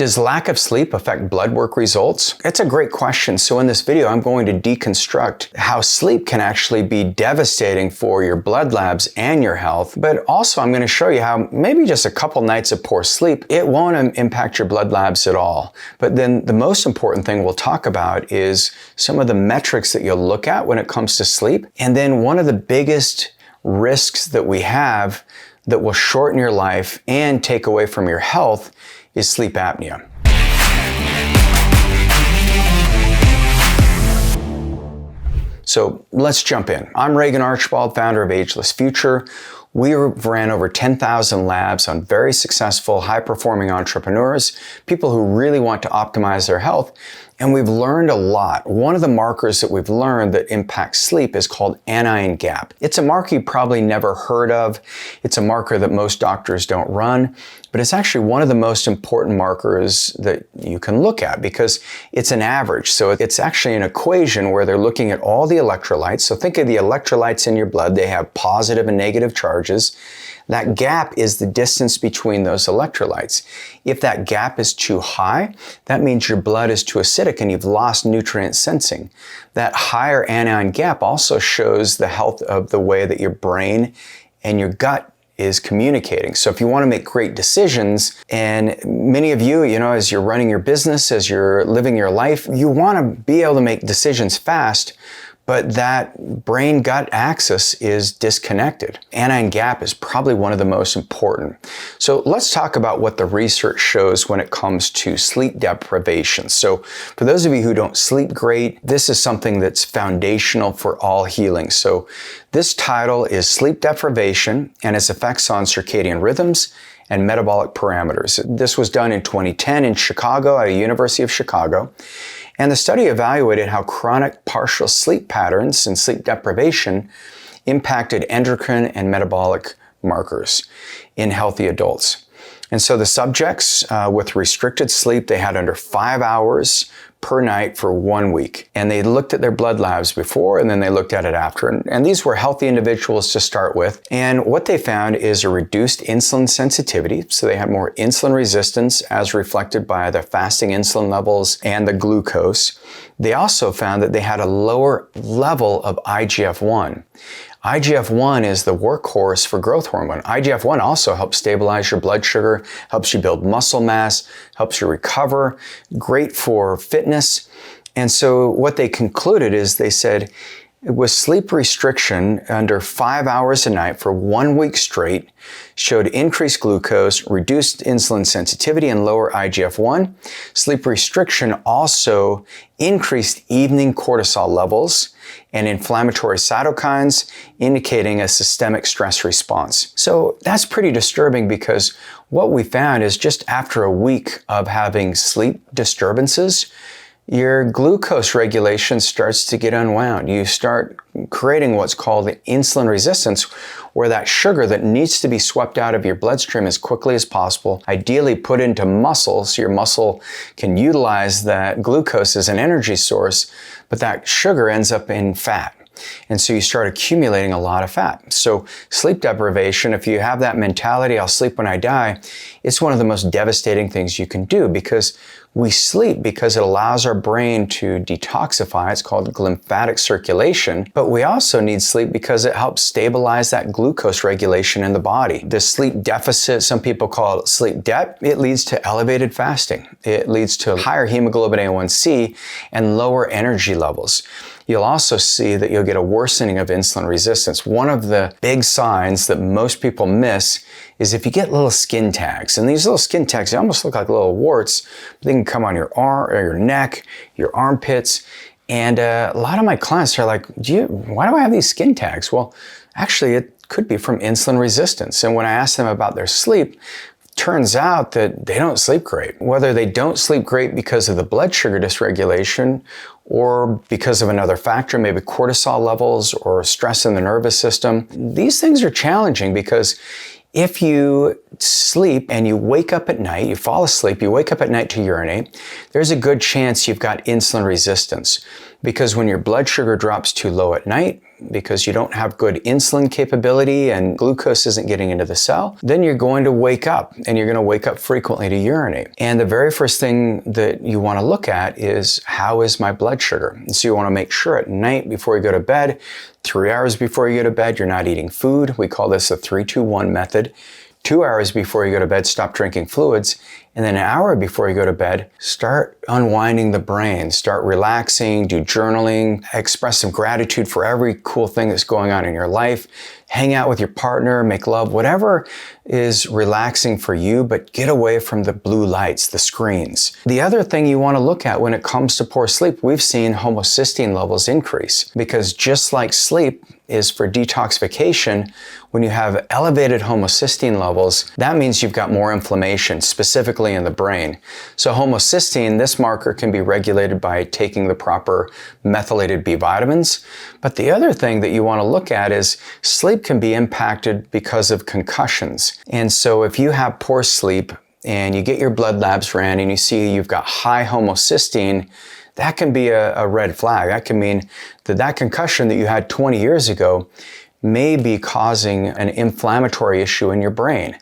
Does lack of sleep affect blood work results? It's a great question. So in this video, I'm going to deconstruct how sleep can actually be devastating for your blood labs and your health. But also I'm going to show you how maybe just a couple nights of poor sleep, it won't impact your blood labs at all. But then the most important thing we'll talk about is some of the metrics that you'll look at when it comes to sleep. And then one of the biggest risks that we have that will shorten your life and take away from your health is sleep apnea. So let's jump in. I'm Regan Archibald, founder of Ageless Future. We ran over 10,000 labs on very successful, high-performing entrepreneurs, people who really want to optimize their health, and we've learned a lot. One of the markers that we've learned that impacts sleep is called anion gap. It's a marker you probably never heard of. It's a marker that most doctors don't run, but it's actually one of the most important markers that you can look at because it's an average. So it's actually an equation where they're looking at all the electrolytes. So think of the electrolytes in your blood. They have positive and negative charges. That gap is the distance between those electrolytes. If that gap is too high, that means your blood is too acidic and you've lost nutrient sensing. That higher anion gap also shows the health of the way that your brain and your gut is communicating. So if you want to make great decisions, and many of you, as you're running your business, as you're living your life, you want to be able to make decisions fast, but that brain-gut axis is disconnected. Anion gap is probably one of the most important. So let's talk about what the research shows when it comes to sleep deprivation. So for those of you who don't sleep great, this is something that's foundational for all healing. So this title is Sleep Deprivation and its Effects on Circadian Rhythms and Metabolic Parameters. This was done in 2010 in Chicago at the University of Chicago. And the study evaluated how chronic partial sleep patterns and sleep deprivation impacted endocrine and metabolic markers in healthy adults. And so the subjects with restricted sleep, they had under 5 hours per night for 1 week. And they looked at their blood labs before and then they looked at it after. And these were healthy individuals to start with. And what they found is a reduced insulin sensitivity. So they had more insulin resistance as reflected by the fasting insulin levels and the glucose. They also found that they had a lower level of IGF-1. IGF-1 is the workhorse for growth hormone. IGF-1 also helps stabilize your blood sugar, helps you build muscle mass, helps you recover, great for fitness. And so what they concluded is they said, with sleep restriction under 5 hours a night for 1 week straight, showed increased glucose, reduced insulin sensitivity, and lower IGF-1. Sleep restriction also increased evening cortisol levels and inflammatory cytokines, indicating a systemic stress response. So that's pretty disturbing because what we found is just after a week of having sleep disturbances, your glucose regulation starts to get unwound. You start creating what's called insulin resistance, where that sugar that needs to be swept out of your bloodstream as quickly as possible, ideally put into muscle so your muscle can utilize that glucose as an energy source, but that sugar ends up in fat. And so you start accumulating a lot of fat. So sleep deprivation, if you have that mentality, I'll sleep when I die, it's one of the most devastating things you can do because we sleep because it allows our brain to detoxify. It's called lymphatic circulation. But we also need sleep because it helps stabilize that glucose regulation in the body. The sleep deficit, some people call it sleep debt, it leads to elevated fasting. It leads to higher hemoglobin A1C and lower energy levels. You'll also see that you'll get a worsening of insulin resistance. One of the big signs that most people miss is if you get little skin tags. And these little skin tags, they almost look like little warts. They can come on your arm or your neck, your armpits. And a lot of my clients are like, why do I have these skin tags? Well, actually, it could be from insulin resistance. And when I ask them about their sleep, turns out that they don't sleep great. Whether they don't sleep great because of the blood sugar dysregulation or because of another factor, maybe cortisol levels or stress in the nervous system, these things are challenging because if you sleep and you wake up at night, you fall asleep, you wake up at night to urinate, there's a good chance you've got insulin resistance. Because when your blood sugar drops too low at night, because you don't have good insulin capability and glucose isn't getting into the cell, then you're going to wake up, and you're going to wake up frequently to urinate. And the very first thing that you want to look at is, how is my blood sugar? And so you want to make sure at night before you go to bed, 3 hours before you go to bed, you're not eating food. We call this the 3-2-1 method. 2 hours before you go to bed, stop drinking fluids. And then an hour before you go to bed, start unwinding the brain, start relaxing, do journaling, express some gratitude for every cool thing that's going on in your life, hang out with your partner, make love, whatever is relaxing for you, but get away from the blue lights, the screens. The other thing you want to look at when it comes to poor sleep, we've seen homocysteine levels increase, because just like sleep is for detoxification, when you have elevated homocysteine levels, that means you've got more inflammation, specifically in the brain. So homocysteine, this marker can be regulated by taking the proper methylated B vitamins. But the other thing that you want to look at is sleep can be impacted because of concussions. And so if you have poor sleep and you get your blood labs ran and you see you've got high homocysteine, that can be a red flag. That can mean that concussion that you had 20 years ago may be causing an inflammatory issue in your brain.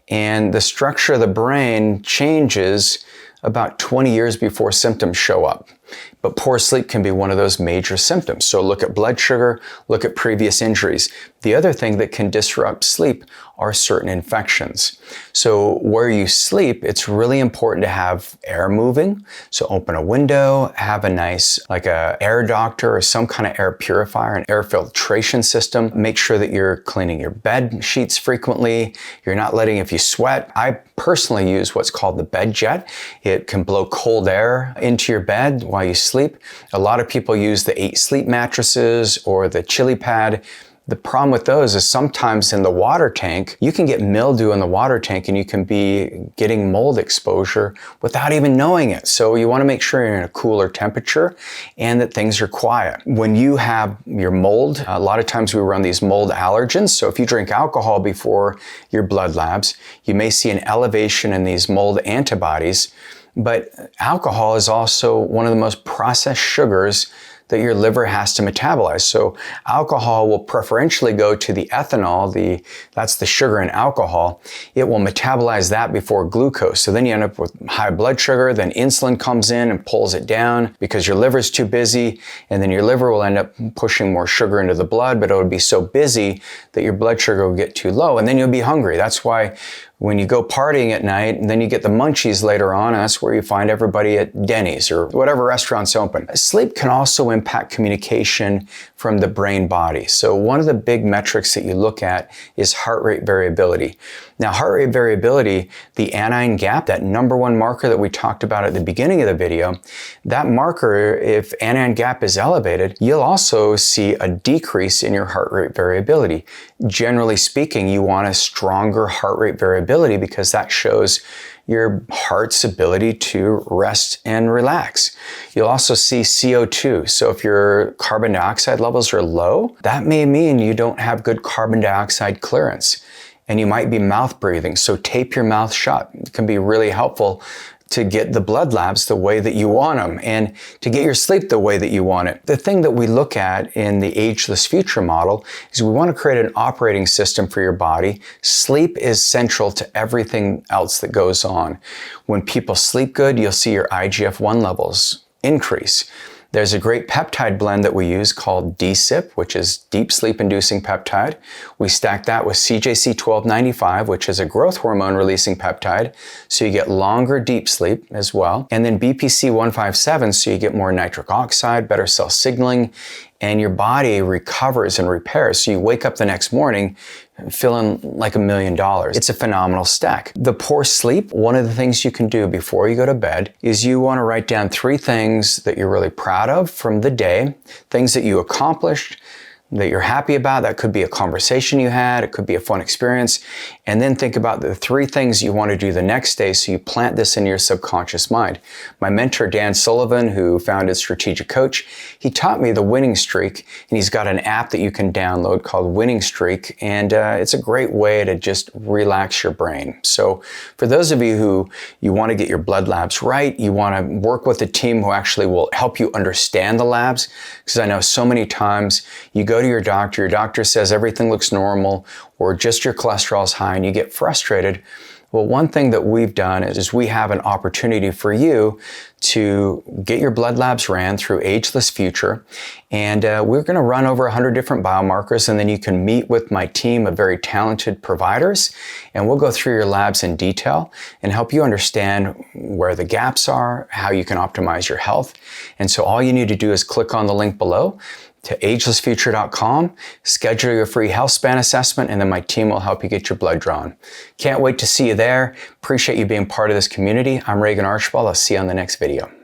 And the structure of the brain changes about 20 years before symptoms show up. But poor sleep can be one of those major symptoms. So look at blood sugar, look at previous injuries. The other thing that can disrupt sleep are certain infections. So where you sleep, it's really important to have air moving. So open a window, have a nice, like a air doctor or some kind of air purifier, an air filtration system. Make sure that you're cleaning your bed sheets frequently. You're not letting, if you sweat, I personally use what's called the bed jet. It can blow cold air into your bed while you sleep. A lot of people use the 8 Sleep mattresses or the chili pad. The problem with those is sometimes in the water tank, you can get mildew in the water tank and you can be getting mold exposure without even knowing it. So you want to make sure you're in a cooler temperature and that things are quiet. When you have your mold, a lot of times we run these mold allergens. So if you drink alcohol before your blood labs, you may see an elevation in these mold antibodies. But alcohol is also one of the most processed sugars that your liver has to metabolize. So alcohol will preferentially go to the ethanol, that's the sugar in alcohol. It will metabolize that before glucose. So then you end up with high blood sugar, then insulin comes in and pulls it down because your liver's too busy, and then your liver will end up pushing more sugar into the blood, but it would be so busy that your blood sugar will get too low, and then you'll be hungry. That's why when you go partying at night, and then you get the munchies later on, and that's where you find everybody at Denny's or whatever restaurant's open. Sleep can also impact communication from the brain body. So one of the big metrics that you look at is heart rate variability. Now, heart rate variability, the anion gap, that number one marker that we talked about at the beginning of the video, that marker, if anion gap is elevated, you'll also see a decrease in your heart rate variability. Generally speaking, you want a stronger heart rate variability because that shows your heart's ability to rest and relax. You'll also see CO2. So if your carbon dioxide levels are low, that may mean you don't have good carbon dioxide clearance. And you might be mouth breathing. So tape your mouth shut. It can be really helpful to get the blood labs the way that you want them and to get your sleep the way that you want it. The thing that we look at in the Ageless Future model is we want to create an operating system for your body. Sleep is central to everything else that goes on. When people sleep good, you'll see your IGF-1 levels increase. There's a great peptide blend that we use called DSIP, which is deep sleep inducing peptide. We stack that with CJC1295, which is a growth hormone releasing peptide, so you get longer deep sleep as well. And then BPC157, so you get more nitric oxide, better cell signaling, and your body recovers and repairs. So you wake up the next morning feeling like $1 million. It's a phenomenal stack. The poor sleep, one of the things you can do before you go to bed is you want to write down 3 things that you're really proud of from the day, things that you accomplished, that you're happy about. That could be a conversation you had. It could be a fun experience. And then think about the 3 things you want to do the next day so you plant this in your subconscious mind. My mentor, Dan Sullivan, who founded Strategic Coach, he taught me the winning streak, and he's got an app that you can download called Winning Streak, and it's a great way to just relax your brain. So for those of you who you want to get your blood labs right, you want to work with a team who actually will help you understand the labs, because I know so many times you go to your doctor says everything looks normal, or just your cholesterol is high, and you get frustrated. Well, one thing that we've done is we have an opportunity for you to get your blood labs ran through Ageless Future, and we're going to run over 100 different biomarkers, and then you can meet with my team of very talented providers, and we'll go through your labs in detail and help you understand where the gaps are, how you can optimize your health. And so all you need to do is click on the link below to agelessfuture.com, schedule your free health span assessment, and then my team will help you get your blood drawn. Can't wait to see you there. Appreciate you being part of this community. I'm Regan Archibald. I'll see you on the next video.